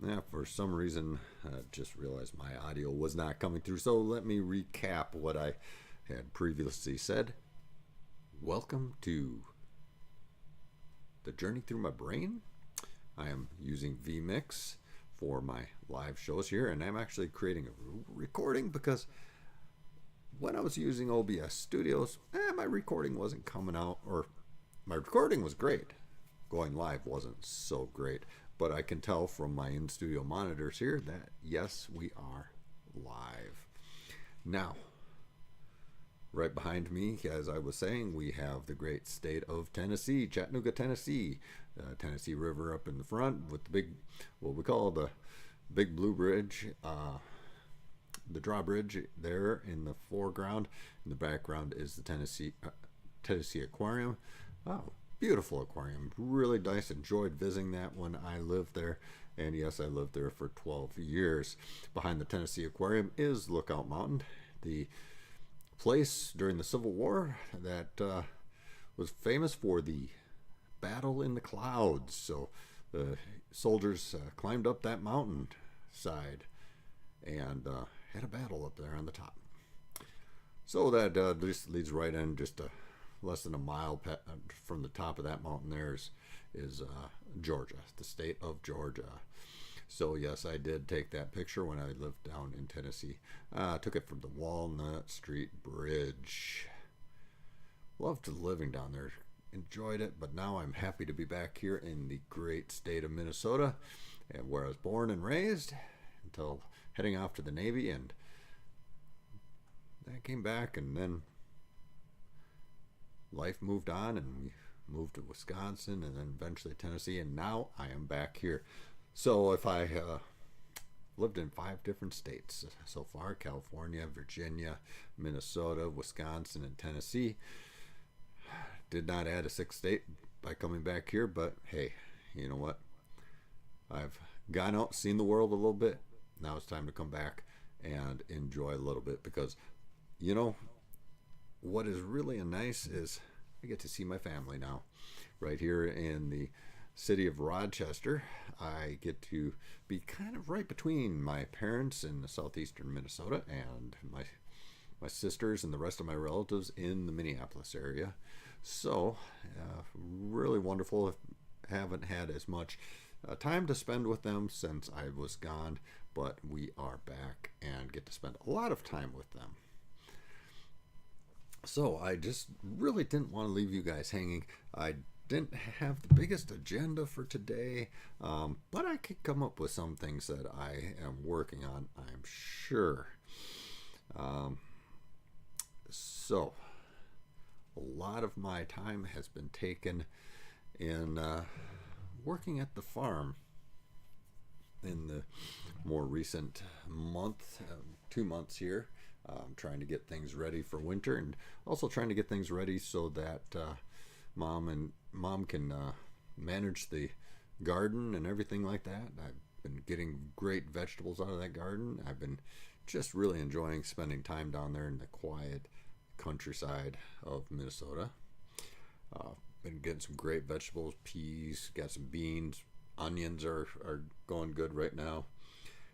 Yeah, for some reason, I just realized my audio was not coming through. So let me recap what I had previously said. Welcome to the journey through my brain. I am using vMix for my live shows here, and I'm actually creating a recording because when I was using OBS Studios, my recording wasn't coming out, or my recording was great. Going live wasn't so great, but I can tell from my in-studio monitors here that yes, we are live. Now, right behind me, as I was saying, we have the great state of Tennessee, Chattanooga, Tennessee. Tennessee River up in the front with the big, what we call the Big Blue Bridge, the drawbridge there in the foreground. In the background is the Tennessee Aquarium. Oh, beautiful aquarium, really nice. Enjoyed visiting that when I lived there, and yes, I lived there for 12 years. Behind the Tennessee Aquarium is Lookout Mountain, the place during the Civil War that was famous for the battle in the clouds. So the soldiers climbed up that mountain side and had a battle up there on the top. So that just leads right in, just less than a mile from the top of that mountain there is Georgia, the state of Georgia. So yes, I did take that picture when I lived down in Tennessee. I took it from the Walnut Street Bridge. Loved living down there. Enjoyed it, but now I'm happy to be back here in the great state of Minnesota, and where I was born and raised until heading off to the Navy, and I came back, and then life moved on, and we moved to Wisconsin, and then eventually Tennessee, and now I am back here. So if I lived in 5 different states so far: California, Virginia, Minnesota, Wisconsin, and Tennessee. Did not add a 6th state by coming back here, but hey, you know what? I've gone out, seen the world a little bit. Now it's time to come back and enjoy a little bit, because you know what is really nice is I get to see my family now. Right here in the city of Rochester, I get to be kind of right between my parents in southeastern Minnesota and my sisters and the rest of my relatives in the Minneapolis area. So really wonderful. Haven't had as much time to spend with them since I was gone, but we are back and get to spend a lot of time with them. So I just really didn't want to leave you guys hanging. I didn't have the biggest agenda for today, but I could come up with some things that I am working on, I'm sure. So a lot of my time has been taken in working at the farm in the more recent month, 2 months here. Trying to get things ready for winter, and also trying to get things ready so that mom can manage the garden and everything like that. I've been getting great vegetables out of that garden. I've been just really enjoying spending time down there in the quiet countryside of Minnesota. Been getting some great vegetables, peas, got some beans, onions are going good right now.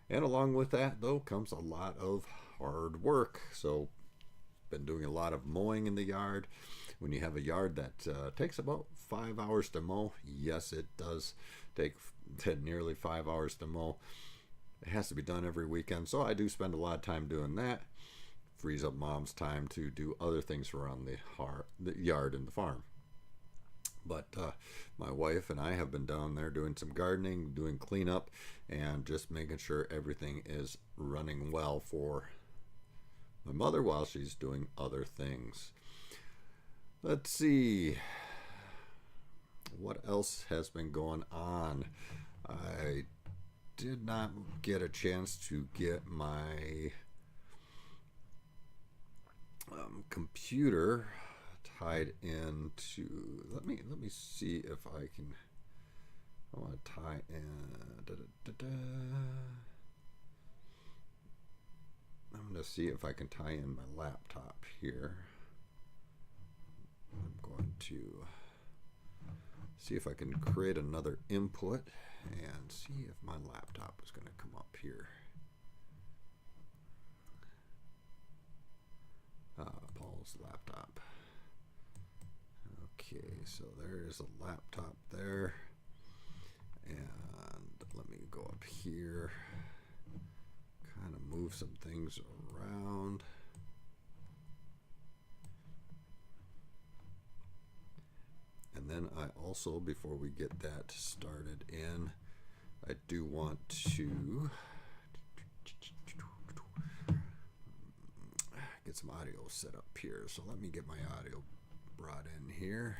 And along with that, though, comes a lot of hard work. So been doing a lot of mowing in the yard. When you have a yard that takes about 5 hours to mow, yes, it does take nearly 5 hours to mow. It has to be done every weekend, so I do spend a lot of time doing that. Frees up mom's time to do other things around the yard and the farm. But my wife and I have been down there doing some gardening, doing cleanup, and just making sure everything is running well for my mother while she's doing other things. Let's see. What else has been going on? I did not get a chance to get my computer tied into. Let me see if I can. I want to tie in. I'm going to see if I can tie in my laptop here. I'm going to see if I can create another input and see if my laptop is going to come up here. Paul's laptop. Okay, so there's a laptop there. And let me go up here, kind of move some things around. And then I also, before we get that started in, I do want to get some audio set up here. So let me get my audio brought in here.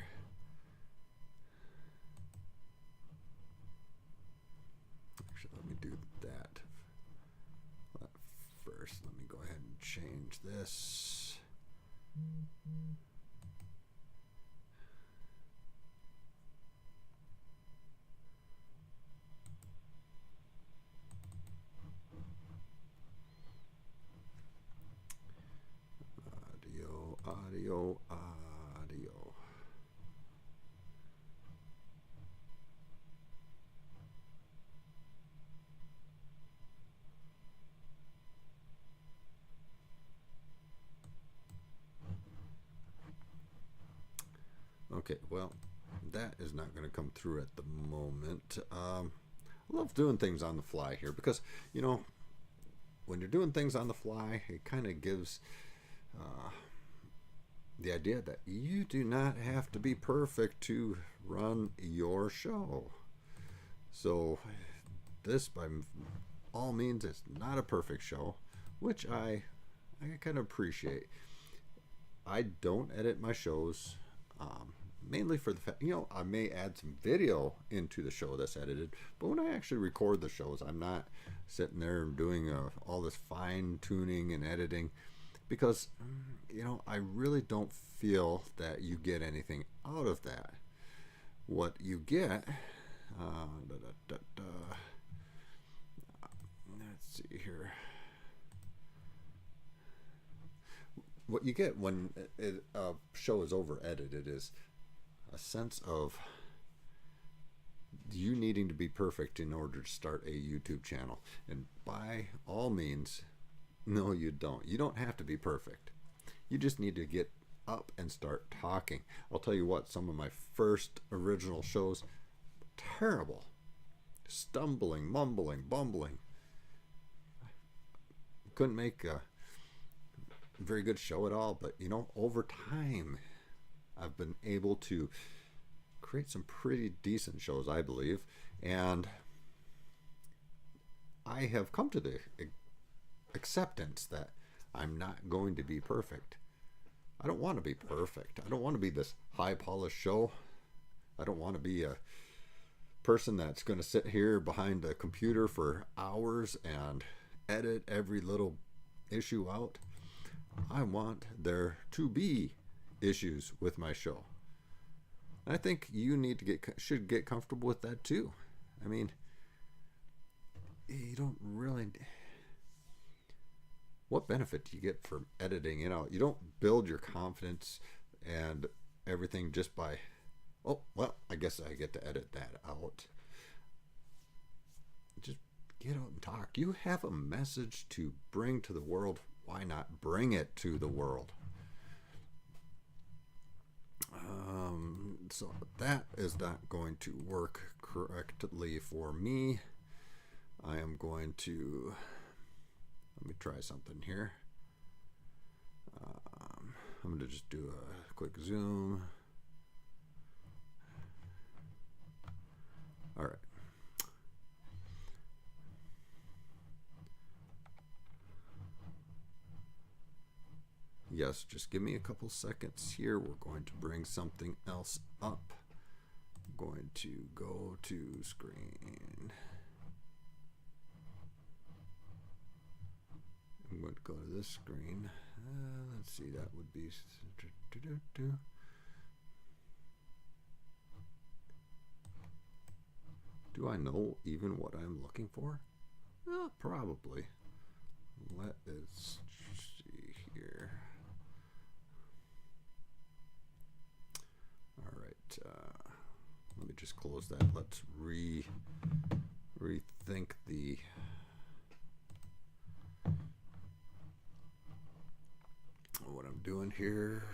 Actually, let me do that first. Let me go ahead and change this. Audio. Okay, well, that is not going to come through at the moment. I love doing things on the fly here because, you know, when you're doing things on the fly, it kind of gives the idea that you do not have to be perfect to run your show. So this, by all means, is not a perfect show, which I kind of appreciate. I don't edit my shows, mainly for the fact, you know, I may add some video into the show that's edited, but when I actually record the shows, I'm not sitting there and doing all this fine tuning and editing, because, you know, I really don't feel that you get anything out of that. What you get, let's see here. What you get when a show is over edited is a sense of you needing to be perfect in order to start a YouTube channel. And by all means, no, you don't. You don't have to be perfect. You just need to get up and start talking. I'll tell you what, some of my first original shows, terrible. Stumbling, mumbling, bumbling. Couldn't make a very good show at all, but you know, over time I've been able to create some pretty decent shows, I believe, and I have come to the acceptance that I'm not going to be perfect. I don't want to be perfect. I don't want to be this high polished show. I don't want to be a person that's going to sit here behind a computer for hours and edit every little issue out. I want there to be issues with my show. And I think you should get comfortable with that too. I mean, you don't really. What benefit do you get from editing it out? You don't build your confidence and everything just by, oh, well, I guess I get to edit that out. Just get out and talk. You have a message to bring to the world. Why not bring it to the world? So that is not going to work correctly for me. I am going to, let me try something here. I'm going to just do a quick zoom. All right. Yes, just give me a couple seconds here. We're going to bring something else up. I'm going to go to screen. I'm going to go to this screen. Let's see, that would be. Do I know even what I'm looking for? Probably. Let's see here. All right. Let me me just close that. Let's rethink the what I'm doing here.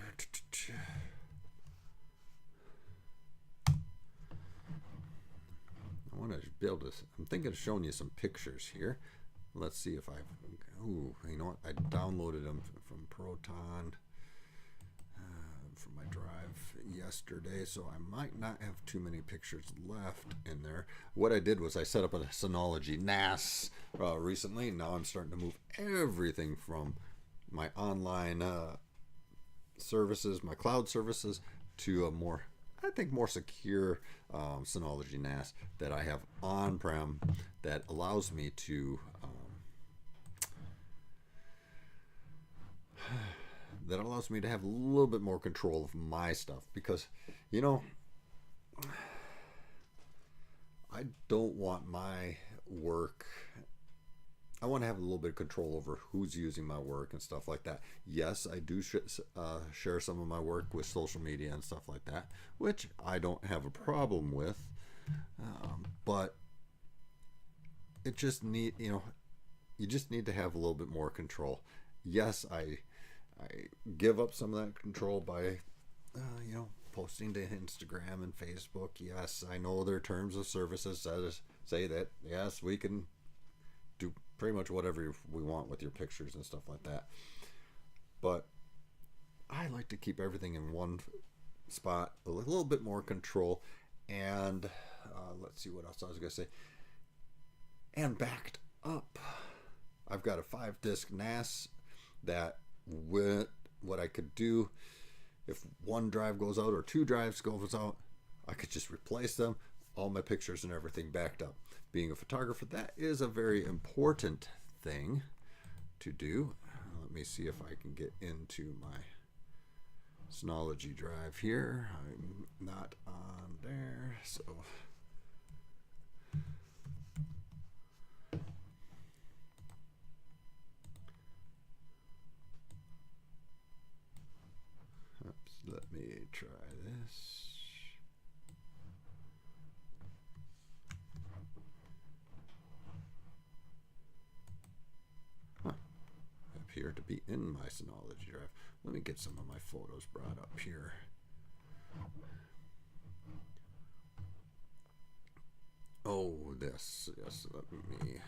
I want to be able to, I'm thinking of showing you some pictures here. Let's see if I've, ooh, you know what? I downloaded them from Proton from my drive yesterday, so I might not have too many pictures left in there. What I did was I set up a Synology NAS recently. Now I'm starting to move everything from my online services, my cloud services, to a more, I think, more secure Synology NAS that I have on-prem that allows me to have a little bit more control of my stuff, because, you know, I don't want my work, I want to have a little bit of control over who's using my work and stuff like that. Yes, I do share some of my work with social media and stuff like that, which I don't have a problem with, but it just you just need to have a little bit more control. Yes, I give up some of that control by, posting to Instagram and Facebook. Yes, I know their terms of services say that, yes, we can do pretty much whatever we want with your pictures and stuff like that. But I like to keep everything in one spot, a little bit more control. And let's see what else I was going to say. And backed up. I've got a 5-disc NAS that what I could do, if one drive goes out or 2 drives goes out, I could just replace them, all my pictures and everything backed up. Being a photographer, that is a very important thing to do. Let me see if I can get into my Synology drive here. I'm not on there, so let me try this. Appear to be in my Synology drive. Let me get some of my photos brought up here. Oh, this. Yes, let me.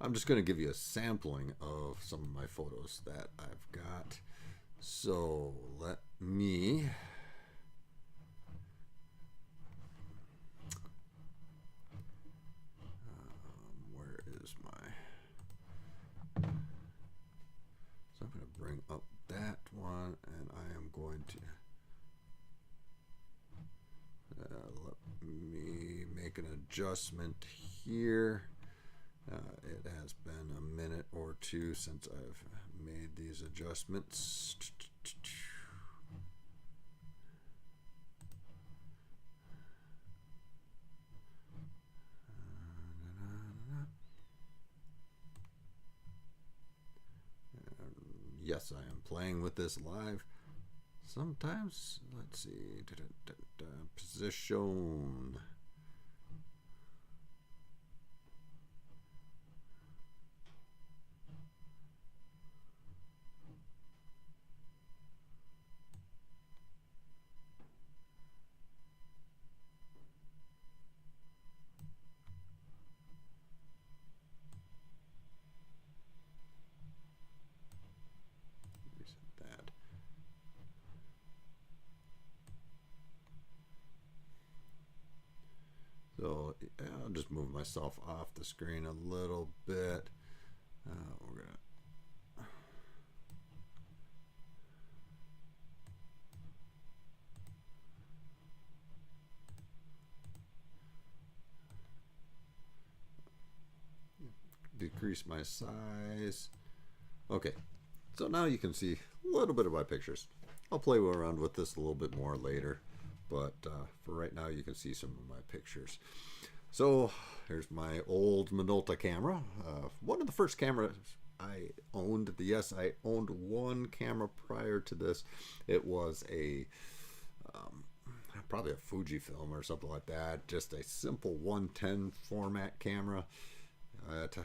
I'm just going to give you a sampling of some of my photos that I've got. So let me where is my, so I'm going to bring up that one, and I am going to let me make an adjustment here. It has been a minute or two since I've made these adjustments. Yes, I am playing with this live. Sometimes, let's see, position. So I'll just move myself off the screen a little bit. We're gonna decrease my size. Okay, so now you can see a little bit of my pictures. I'll play around with this a little bit more later, but for right now you can see some of my pictures. So here's my old Minolta camera, one of the first cameras I owned. Yes, I owned one camera prior to this. It was a probably a Fujifilm or something like that. Just a simple 110 format camera. To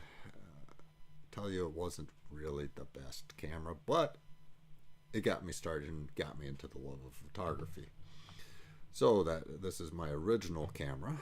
tell you, it wasn't really the best camera, but it got me started and got me into the love of photography. So this is my original camera.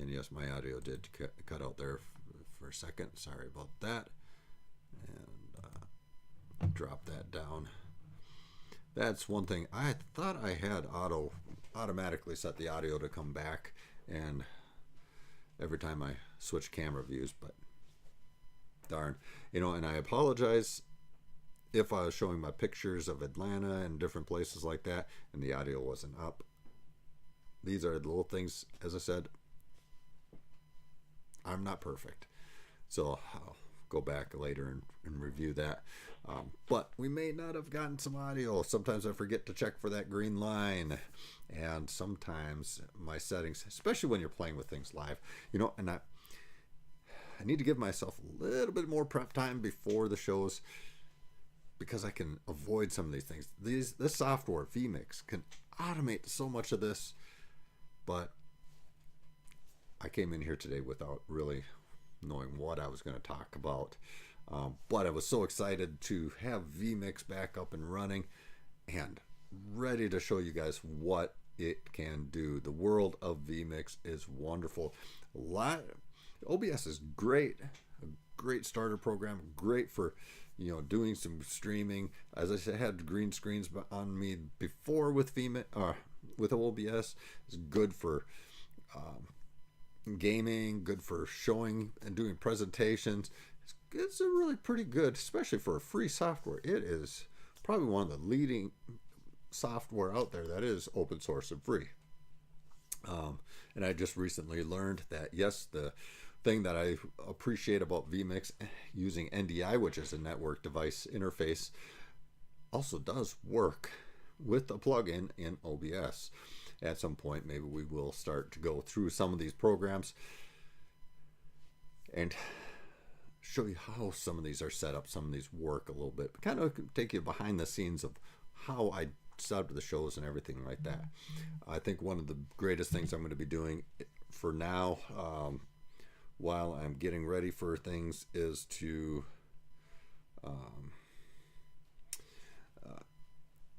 And yes, my audio did cut out there for a second. Sorry about that. And drop that down. That's one thing. I thought I had automatically set the audio to come back, and every time I switch camera views, but darn. And I apologize if I was showing my pictures of Atlanta and different places like that and the audio wasn't up. These are the little things. As I said, I'm not perfect, so I'll go back later and review that. But we may not have gotten some audio. Sometimes I forget to check for that green line, and sometimes my settings, especially when you're playing with things live, and I need to give myself a little bit more prep time before the shows, because I can avoid some of these things. This software, vMix, can automate so much of this, but I came in here today without really knowing what I was going to talk about. But I was so excited to have vMix back up and running and ready to show you guys what it can do. The world of vMix is wonderful. OBS is great, a great starter program, great for doing some streaming. As I said, I had green screens on me before with vMix, with OBS. It's good for gaming, good for showing and doing presentations. It's a really pretty good, especially for a free software. It is probably one of the leading software out there that is open source and free. And I just recently learned that, yes, the thing that I appreciate about vMix using NDI, which is a network device interface, also does work with a plugin in OBS. At some point, maybe we will start to go through some of these programs and show you how some of these are set up, some of these work a little bit, but kind of take you behind the scenes of how I set up the shows and everything like that. I think one of the greatest things I'm going to be doing for now, while I'm getting ready for things, is to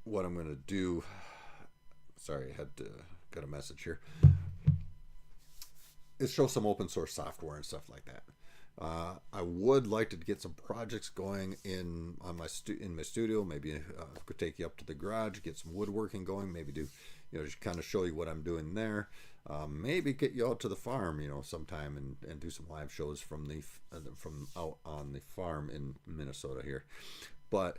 what I'm going to do. Sorry, I got a message here. Is show some open source software and stuff like that. I would like to get some projects going in my studio. Maybe could take you up to the garage, get some woodworking going. Maybe do just kind of show you what I'm doing there. Maybe get you out to the farm, sometime and do some live shows from out on the farm in Minnesota here. But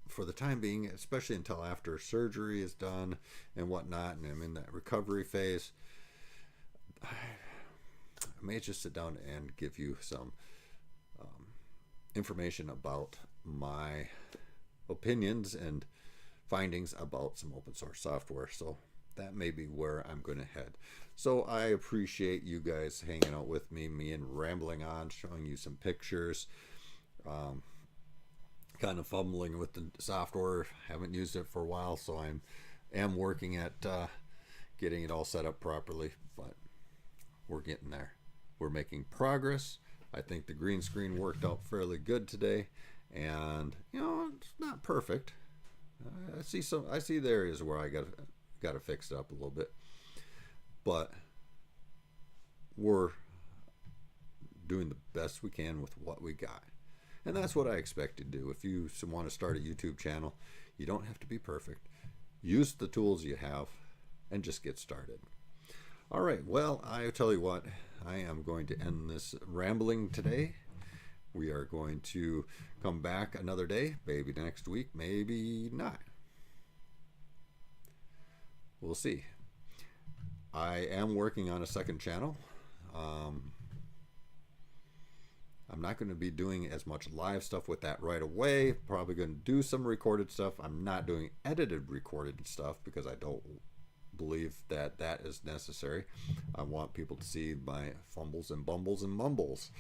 for the time being, especially until after surgery is done and whatnot, and I'm in that recovery phase, I may just sit down and give you some information about my opinions and findings about some open source software. So that may be where I'm going to head. So I appreciate you guys hanging out with me and rambling on, showing you some pictures, kind of fumbling with the software. Haven't used it for a while, so I am working at getting it all set up properly, but we're getting there. We're making progress. I think the green screen worked out fairly good today, and it's not perfect. I see the areas where I got to fix it up a little bit, but we're doing the best we can with what we got, and that's what I expect to do. If you want to start a YouTube channel, you don't have to be perfect. Use the tools you have and just get started. All right, well, I tell you what, I am going to end this rambling today. We are going to come back another day, maybe next week, maybe not. We'll see. I am working on a second channel. I'm not going to be doing as much live stuff with that right away. Probably going to do some recorded stuff. I'm not doing edited recorded stuff because I don't believe that is necessary. I want people to see my fumbles and bumbles and mumbles.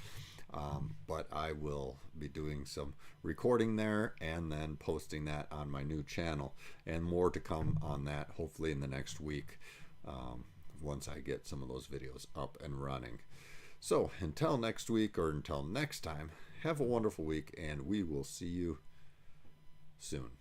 But I will be doing some recording there and then posting that on my new channel, and more to come on that hopefully in the next week, once I get some of those videos up and running. So until next week, or until next time, have a wonderful week, and we will see you soon.